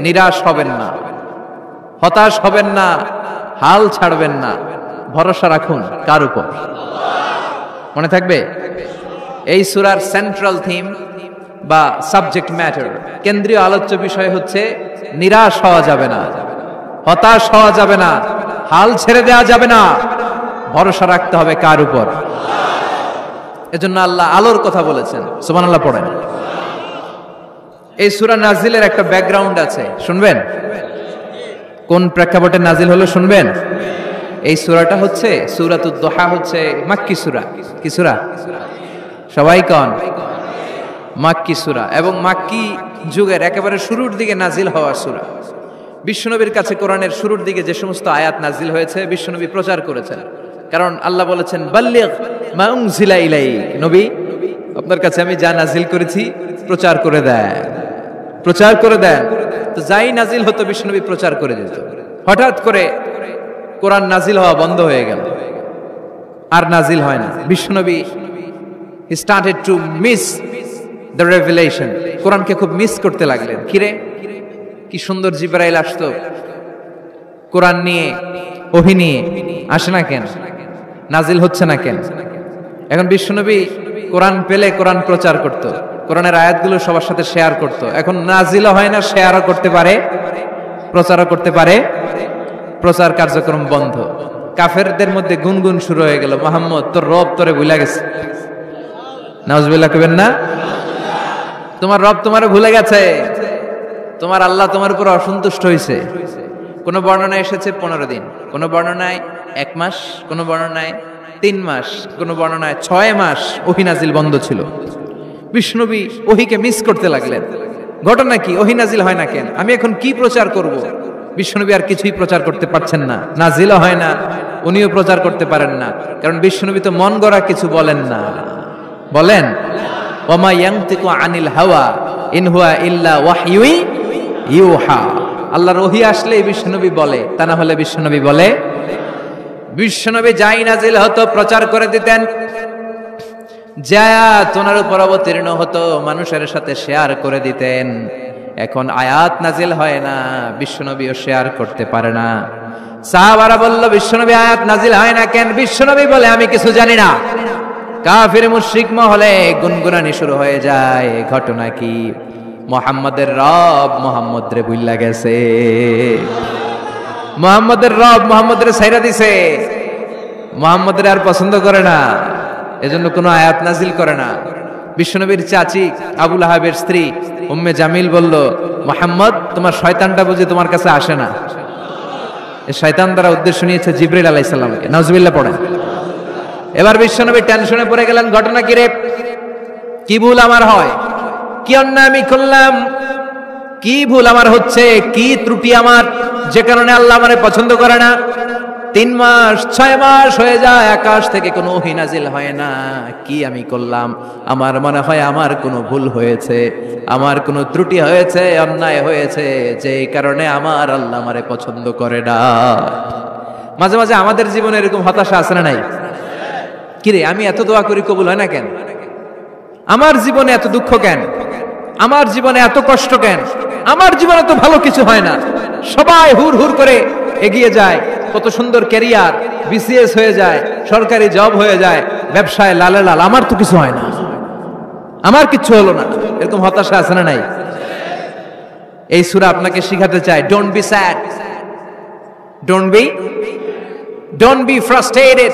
নিরাশ হবেন না, হতাশ হবেন না, হাল ছাড়বেন না, ভরসা রাখুন কার উপর? মনে থাকবে এই সূরার সেন্ট্রাল থিম বা সাবজেক্ট ম্যাটার, কেন্দ্রীয় আলোচ্য বিষয় হচ্ছে নিরাশ হওয়া যাবে না, হতাশ হওয়া যাবে না, হাল ছেড়ে দেওয়া যাবে না, ভরসা রাখতে হবে কার উপর? এজন্য আল্লাহ আলোর কথা বলেছেন। সুবহানাল্লাহ পড়েন। এই সূরা নাজিলের একটা ব্যাকগ্রাউন্ড আছে, শুনবেন? কোন প্রেক্ষাপটে নাজিল হলো শুনবেন? এই সূরাটা হচ্ছে সূরাতুদ দুহা, হচ্ছে মাক্কি সূরা। কি সূরা? সবাই কোন? মাক্কি সূরা, এবং মাক্কি যুগের একেবারে শুরুর দিকে নাজিল হওয়া সূরা। বিশ্বনবীর কাছে কোরআনের শুরুর দিকে যে সমস্ত আয়াত নাজিল হয়েছে বিশ্বনবী প্রচার করেছেন, কারণ আল্লাহ বলেছেন বাল্লিগ মা উনজিলা ইলাইক, নবী আপনার কাছে আমি যা নাজিল করেছি প্রচার করে দেন, প্রচার করে দেন। তো যাই নাজিল হতো বিশ্বনবী প্রচার করে দিত। হঠাৎ করে কোরআন নাজিল হওয়া বন্ধ হয়ে গেল, আর নাজিল হয় না। বিশ্বনবী he started to miss the revelation, কোরআনকে খুব মিস করতে লাগলেন। কিরে, কি সুন্দর জিবরাইল আসতো কোরআন নিয়ে, ওহী নিয়ে, আসে না কেন? নাজিল হচ্ছে না কেন? এখন বিশ্বনবী কোরআন পেলে কোরআন প্রচার করত, কোরআনের আয়াতগুলো সবার সাথে শেয়ার করত। এখন নাজিলও হয় না, শেয়ারও করতে পারে, প্রচারও করতে পারে, প্রচার কার্যক্রম বন্ধ। কাফেরদের মধ্যে গুনগুন শুরু হয়ে গেল, মুহাম্মদ তোর রব তোরে ভুলে গেছে। নাউজুবিল্লাহ কইবেন না? তোমার রব তোমারে ভুলে গেছে, তোমার আল্লাহ তোমার উপর অসন্তুষ্ট হয়েছে। কোন বর্ণনায় এসেছে 15 দিন, কোন বর্ণনায় 1 মাস, কোন বর্ণনায় 3 মাস, কোন বর্ণনায় 6 মাস ওহী নাজিল বন্ধ ছিল। বিষ্ণুনবী ওহীকে মিস করতে লাগলেন। ঘটনা কি? ওহী নাজিল হয় না কেন? আমি এখন কি প্রচার করব? বিশ্বনবী আর কিছুই প্রচার করতে পারছেন না, নাজিলও হয় না, উনিও প্রচার করতে পারেন না, কারণ বিশ্বনবী তো মন গড়া কিছু বলেন না। বলেন ওয়ামা ইয়ানতিকু আনিল হাওয়া ইন হুয়া ইল্লা ওয়াহয়ু ইউহা। আল্লাহর ওহী আসলে বিশ্বনবী বলে, তা না হলে বিশ্বনবী বলে? বিশ্বনবী যাই নাজিল হতো প্রচার করে দিতেন, যা ওনার উপর অবতীর্ণ হতো মানুষের সাথে শেয়ার করে দিতেন। এখন আয়াত নাজিল হয় না, বিশ্বনবীও শেয়ার করতে পারে না। সাহাবারা বলল বিশ্বনবী আয়াত নাজিল হয় না কেন? বিশ্বনবী বলে আমি কিছু জানি না। কাফির মুশরিক মহলে গুনগুনানি শুরু হয়ে যায়। ঘটনা কি? মুহাম্মাদের রব মুহাম্মদ রে ভুইল্লা গেছে, মুহাম্মাদের রব মুহাম্মদের ছাইরা দিছে, মুহাম্মদের আর পছন্দ করে না, এজন্য কোনো আয়াত নাজিল করে না। বিশ্বনবীর চাচি আবু লাহাবের স্ত্রী উম্মে জামিল বলল, মুহাম্মদ তোমার শয়তানটা বুঝি তোমার কাছে আসে না? এই শয়তান দ্বারা উদ্দেশ্য নিয়েছে জিবরিল আলাইহিস সালামকে। নাউজুবিল্লাহ পড়েন। এবার বিশ্বনবী টেনশনে পড়ে গেলেন, ঘটনা কি রে? কি ভুল আমার হয়? কি অন্যায় আমি করলাম? কি ভুল আমার হচ্ছে? কি ত্রুটি আমার, যে কারণে আল্লাহ আমারে পছন্দ করে না? 3 মাস 6 মাস হয়ে যায়, আকাশ থেকে কোনো ওহী নাজিল হয় না। কি আমি করলাম? আমার মনে হয় আমার কোনো ভুল হয়েছে, আমার কোনো ত্রুটি হয়েছে, অন্যায় হয়েছে, যে কারণে আমার আল্লাহ আমারে পছন্দ করে না। মাঝে মাঝে আমাদের জীবনে এরকম হতাশা আছে না নাই? কিরে আমি এত দোয়া করি কবুল হয় না কেন? আমার জীবনে এত দুঃখ কেন? আমার জীবনে এত কষ্ট কেন? আমার জীবনে তো ভালো কিছু হয় না, সবাই হুর হুর করে এগিয়ে যায়, কত সুন্দর ক্যারিয়ার, বিসিএস হয়ে যায়, সরকারি জব হয়ে যায়, ব্যবসায় লালে লাল, আমার তো কিছু হয় না, আমার কিচ্ছু হলো না। এরকম হতাশা আছে না নাই? এই সূরা আপনাকে শিখাতে চায়, don't be sad, don't be frustrated,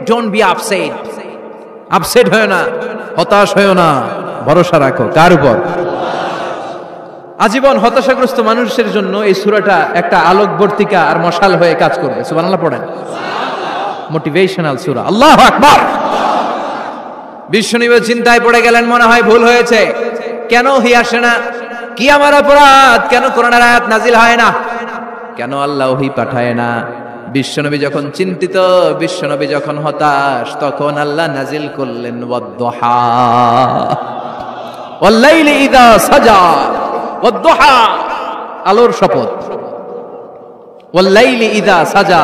don't be upset. Upset হয় না, হতাশ হয় না, ভরসা রাখো কার উপর? আজীবন হতাশাগ্রস্ত মানুষের জন্য এই সূরাটা একটা আলোকবর্তিকা আর মশাল হয়ে কাজ করবে। সুবহানাল্লাহ পড়েন। মোটিভেশনাল সূরা। আল্লাহু আকবার। বিশ্বনবী চিন্তায় পড়ে গেলেন, মনে হয় ভুল হয়েছে, কেন ওহী আসে না? কি আমার অপরাধ? কেন কোরআনের আয়াত নাজিল হয় না? কেন আল্লাহ ওহী পাঠায় না? বিশ্বনবী যখন চিন্তিত, বিশ্বনবী যখন হতাশ, তখন আল্লাহ নাজিল করলেন ওয়াদ-দুহা ওয়াল-লাইলি ইযা সাজা, ওয়াদ-দুহা আলোর শপথ, ওয়াল-লাইলি ইযা সাজা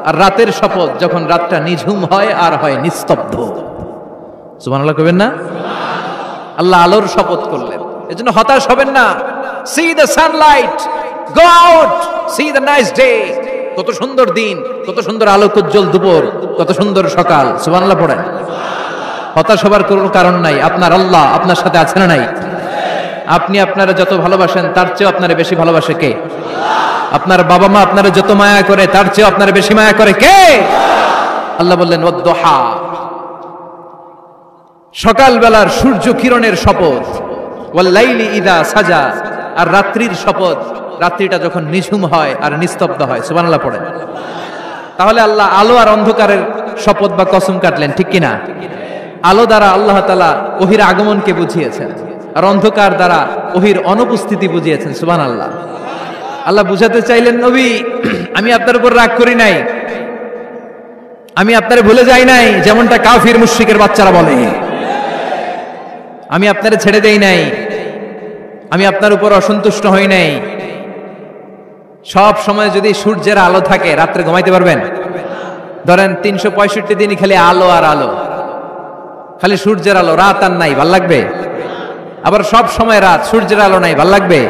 আর রাতের শপথ, যখন রাতটা নিঝুম হয় আর হয় নিস্তব্ধ। সুবহানাল্লাহ কইবেন না? আল্লাহ আলোর শপথ করলেন। এজন্য হতাশ হবেন না। C the Sunlight go out, C the nice day. কত সুন্দর দিন, কত সুন্দর আলোকোজ্জ্বল দুপুর, কত সুন্দর সকাল। সুবহানাল্লাহ পড়েন। হতাশ হবার কোনো কারণ নাই, আপনার আল্লাহ আপনার সাথে আছেন না নাই? আপনি আপনারা যত ভালোবাসেন তার চেয়ে আপনারা বেশি ভালোবাসে কে? আপনার বাবা মা আপনারা যত মায়া করে তার চেয়ে আপনারা বেশি মায়া করে কে? আল্লাহ বললেন ওয়াদ-দুহা, সকালবেলার সূর্য কিরণের শপথ, ওয়াল লাইলি ইযা সাজা, আর রাত্রির শপথ, রাত্রিটা যখন নিঝুম হয় আর নিস্তব্ধ হয়। সুবহানাল্লাহ পড়েন। তাহলে আল্লাহ আলো আর অন্ধকারের শপথ বা কসম কাটলেন, ঠিক কিনা? আলো দ্বারা আল্লাহ তাআলা ওহির আগমনকে বুঝিয়েছেন, আর অন্ধকার দ্বারা ওহির অনুপস্থিতি বুঝিয়েছেন। সুবহানাল্লাহ। আল্লাহ বুঝাতে চাইলেন, নবী আমি আপনার উপর রাগ করি নাই, আমি আপনারে ভুলে যাই নাই, যেমনটা কাফির মুশরিকের বাচ্চারা বলে। আমি আপনারে ছেড়ে দেই নাই, আমি আপনার উপর অসন্তুষ্ট হই নাই। সব সময় যদি সূর্যের আলো থাকে, রাত্রে ঘুমাইতে পারবেন? ধরেন 365 দিনই খালি আলো আর আলো, খালি সূর্যের আলো, রাত আর নাই, ভাল লাগবে? আবার সব সময় রাত, সূর্যের আলো নাই, ভাল লাগবে?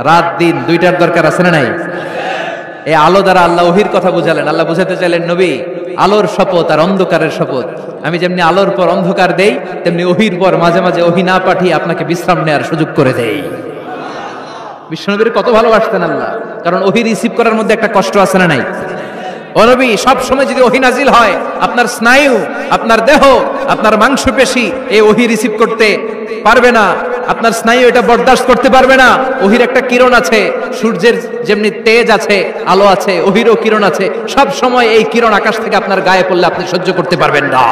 রাত দিন দুইটার দরকার আছে না নাই? এই আলো দ্বারা আল্লাহ ওহির কথা বুঝালেন। আল্লাহ বুঝাতে চাইলেন, নবী আলোর শপথ আর অন্ধকারের শপথ, আমি যেমনি আলোর পর অন্ধকার দেই, তেমনি ওহির পর মাঝে মাঝে ওহি না পাঠিয়ে আপনাকে বিশ্রাম নেওয়ার সুযোগ করে দেই। বিশ্বনবীর কত ভালোবাসতেন আল্লাহ, কারণ ওহি রিসিভ করার মধ্যে একটা কষ্ট আছে না নাই? ও নবী, সব সময় যদি ওহি নাজিল হয়, আপনার স্নায়ু, আপনার দেহ, আপনার মাংসপেশি এই ওহি রিসিভ করতে পারবে না, আপনার স্নায়ু এটা বরদাস্ত করতে পারবে না। ওহির একটা কিরণ আছে, সূর্যের যেমনি তেজ আছে, আলো আছে, ওহিরও কিরণ আছে। সব সময় এই কিরণ আকাশ থেকে আপনার গায়ে পড়লে আপনি সহ্য করতে পারবেন না।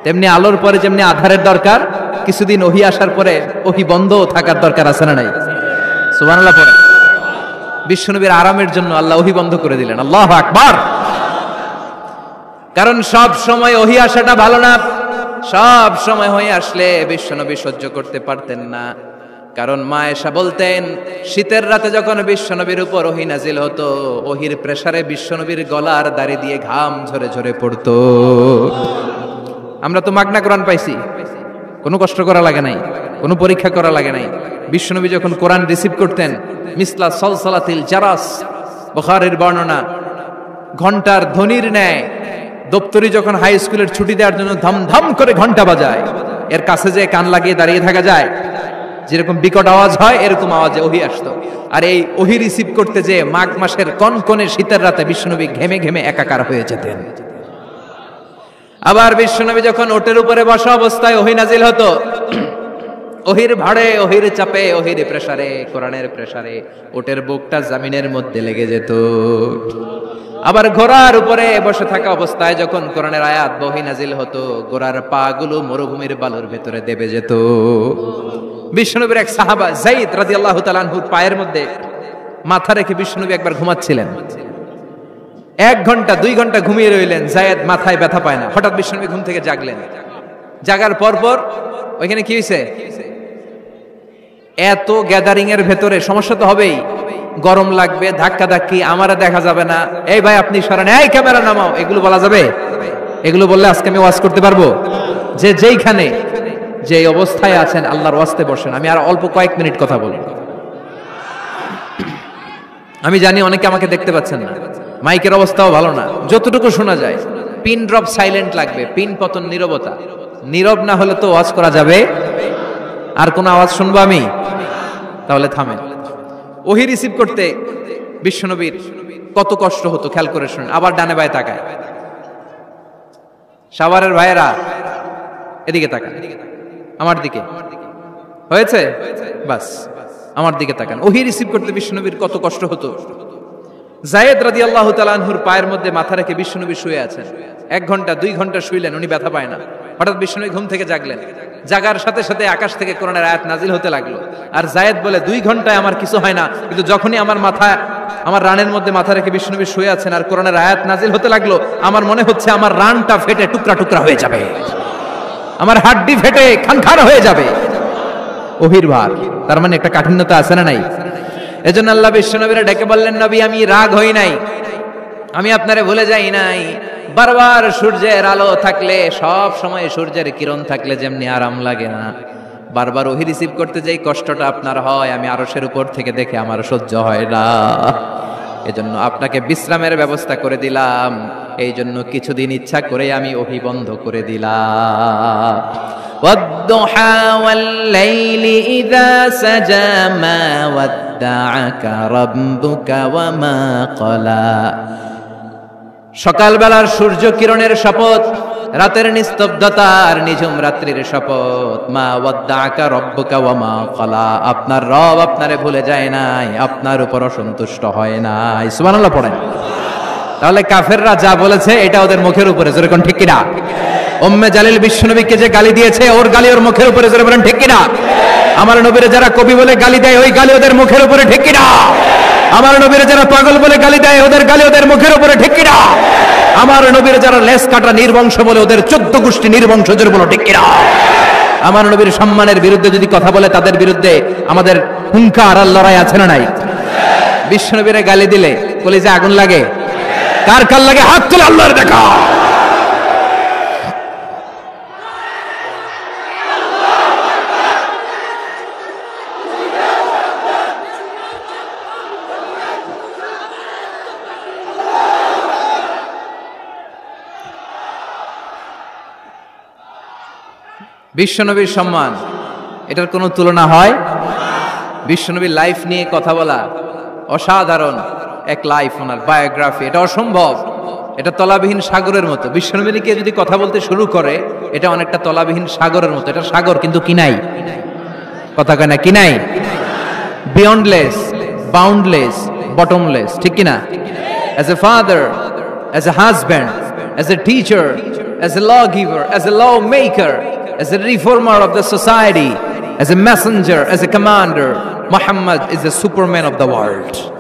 তেমনি আলোর পরে যেমনি আধারের দরকার, কিছুদিন ওহি আসার পরে ওহি বন্ধ থাকার দরকার আছে না নাই? সুবহানাল্লাহ পড়ে। বিশ্বনবীর আরামের জন্য আল্লাহ ওহি বন্ধ করে দিলেন। আল্লাহু আকবার। কারণ সব সময় ওহি আসাটা ভালো না। সব সময় হয়ে আসলে বিশ্বনবী সহ্য করতে পারতেন না। কারণ মা আয়েশা বলতেন, শীতের রাতে যখন বিশ্বনবীর উপর ওহি নাজিল হতো, ওহির প্রেসারে বিশ্বনবীর গলার দাড়ি দিয়ে ঘাম ঝরে ঝরে পড়তো। আমরা তো মাগনা কোরআন পাইছি, কোনো কষ্ট করা লাগে নাই, কোনো পরীক্ষা করা লাগে নাই। বিশ্বনবী যখন কোরআন রিসিভ করতেন, মিসলা সলসলাতিল জারাস, বুখারীর বর্ণনা, ঘন্টার ধ্বনির ন্যায় দপ্তরি যখন হাই স্কুলের ছুটি দেওয়ার জন্য ধমধম করে ঘন্টা বাজায়, এর কাছে যে কান লাগিয়ে দাঁড়িয়ে থাকা যায়, যেরকম বিকট আওয়াজ হয়, এরকম আওয়াজে ওহি আসতো। আর এই ওহি রিসিভ করতে যে মাঘ মাসের কনকনে শীতের রাতে বিশ্বনবী ঘেমে ঘেমে একাকার হয়ে যেতেন। আবার বিশ্বনবী যখন ওটের উপরে বসা অবস্থায় ওহি নাজিল হতো, ওহির ভাড়ে, ওহির চাপে, ওহির প্রেসারে, কোরআনের প্রেসারে ওটের বুকটা জমিনের মধ্যে লেগে যেত। আবার ঘোড়ার উপরে বসে থাকা অবস্থায় যখন কোরআনের আয়াত ওহি নাজিল হতো, ঘোড়ার পা গুলো মরুভূমির বালুর ভেতরে দেবে যেত। বিশ্বনবীর এক সাহাবা যায়েদ রাদিয়াল্লাহু তাআলা আনহুর পায়ের মধ্যে মাথা রেখে বিশ্বনবী একবার ঘুমাচ্ছিলেন। 1 ঘন্টা 2 ঘন্টা ঘুমিয়ে রইলেন, যায়েদ মাথায় ব্যথা পায় না। হঠাৎ বিশ্বনবী ঘুম থেকে জাগলেন। জাগার পর ওইখানে কি হয়েছে? এত গ্যাদারিং এর ভেতরে সমস্যা তো হবেই, গরম লাগবে, ধাক্কা ধাক্কি, আমারা দেখা যাবে না, এই ভাই আপনি সরেন, এই ক্যামেরা নামাও, এগুলো বলা যাবে? এগুলো বললে আজকে আমি ওয়াজ করতে পারবো? যে যেইখানে যে অবস্থায় আছেন আল্লাহর ওয়াস্তে বসেন। আমি আর অল্প কয়েক মিনিট কথা বলবো। আমি জানি অনেকে আমাকে দেখতে পাচ্ছেন না, মাইকের অবস্থাও ভালো না, যতটুকু শোনা যায় পিন ড্রপ সাইলেন্ট লাগবে, পিন পতন নীরবতা। নীরব না হলে তো ওয়াজ করা যাবে? আর কোন আওয়াজ শুনবো আমি? তাহলে থামেন। ওহি রিসিভ করতে বিশ্বনবীর কত কষ্ট হতো খেয়াল করে শুনেন। আবার ডানে বায়ে তাকায়, সাভারের ভাইয়েরা এদিকে তাকান, আমার দিকে হয়েছে, বাস আমার দিকে তাকান। ওহি রিসিভ করতে বিশ্বনবীর কত কষ্ট হতো। যায়েদ রাদিয়াল্লাহু তাআলা আনহুর পায়ের মধ্যে মাথা রেখে বিশ্বনবী শুয়ে আছেন। 1 ঘন্টা 2 ঘন্টা শুইলেন, উনি ব্যথা পায় না। হঠাৎ বিশ্বনবী ঘুম থেকে জাগলেন। জাগার সাথে সাথে আকাশ থেকে কোরআনের আয়াত নাজিল হতে লাগলো। আর যায়েদ বলে, 2 ঘন্টায় আমার কিছু হয় না, কিন্তু যখনই আমার রানের মধ্যে মাথা রেখে বিশ্বনবী শুয়ে আছেন আর কোরআনের আয়াত নাজিল হতে লাগলো, আমার মনে হচ্ছে আমার রানটা ফেটে টুকরা টুকরা হয়ে যাবে, আমার হাড্ডি ফেটে খানখান হয়ে যাবে। ওহির ভার, তার মানে একটা কাঠিন্যতা আছে না নাই? এজন্য আল্লাহ বিশ্বনবীরে ডেকে বললেন, নবী আমি রাগ হই নাই, আমি আপনারে ভুলে যাই নাই। বারবার সূর্যের আলো থাকলে, সব সময় সূর্যের কিরণ থাকলে যেমনি আরাম লাগে না, বারবার ওহী রিসিভ করতে যাই কষ্টটা আপনার হয়, আমি আরশের উপর থেকে দেখে আমার সহ্য হয় না। এজন্য আপনাকে বিশ্রামের ব্যবস্থা করে দিলাম, এই জন্য কিছুদিন ইচ্ছা করে আমি ওহী বন্ধ করে দিলাম। ওয়াদ-দুহা ওয়াল-লাইলি ইযা সাজা মা ওয়াদ্দাআকা রাব্বুকা ওয়া মা ক্বালা। সকালবেলার সূর্য কিরণের শপথ, রাতের নিস্তব্ধতা আর নিঝুম রাত্রির শপথ। মা ওয়াদ্দাআকা রাব্বুকা ওয়া মা ক্বালা। আপনার রব আপনারে ভুলে যায় নাই, আপনার উপর অসন্তুষ্ট হয় নাই। সুবহানাল্লাহ পড়েন। তাহলে কাফেররা যা বলেছে এটা ওদের মুখের উপরে, জোরে কোন ঠিক কিনা? উম্মে জালিল বিশ্বনবীকে যে গালি দিয়েছে, ওর গালি ওর মুখের উপরে, জোরে বলেন ঠিক কিনা? আমার নবীরে যারা কবি বলে গালি দেয়, ওই গালি ওদের মুখের উপরে, ঠিক কিনা? আমার নবীরে যারা পাগল বলে গালি দেয়, ওদের গালি ওদের মুখের উপরে, ঠিক কিনা? আমার নবীরে যারা লেস কাটা নির্বংশ বলে, ওদের 14 গোষ্ঠী নির্বংশ, জোরে বলো ঠিক কিনা? আমার নবীর সম্মানের বিরুদ্ধে যদি কথা বলে, তাদের বিরুদ্ধে আমাদের হুঙ্কার আর লড়াই আছে না নাই? বিশ্বনবীরে গালি দিলে কলিজা আগুন লাগে? কার কার লাগে? হাত তুলে আল্লাহর দেখা। বিশ্বনবীর সম্মান, এটার কোনো তুলনা হয়? বিশ্বনবীর লাইফ নিয়ে কথা বলা অসাধারণ এক লাইফ, ওনার বায়োগ্রাফি, এটা অসম্ভব। এটা তলাবিহীন সাগরের মতো। বিশ্বনবী নিয়ে যদি কথা বলতে শুরু করে, এটা অনেকটা তলাবিহীন সাগরের মতো। এটা সাগর কিন্তু কি নাই? কথা কয় না, কি নাই? বিয়ন্ডলেস, বাউন্ডলেস, বটমলেস, ঠিক কিনা? As a father, as a husband, as a teacher, as a lawgiver, as a lawmaker, as a reformer of the society, as a messenger, as a commander, Muhammad is the superman of the world.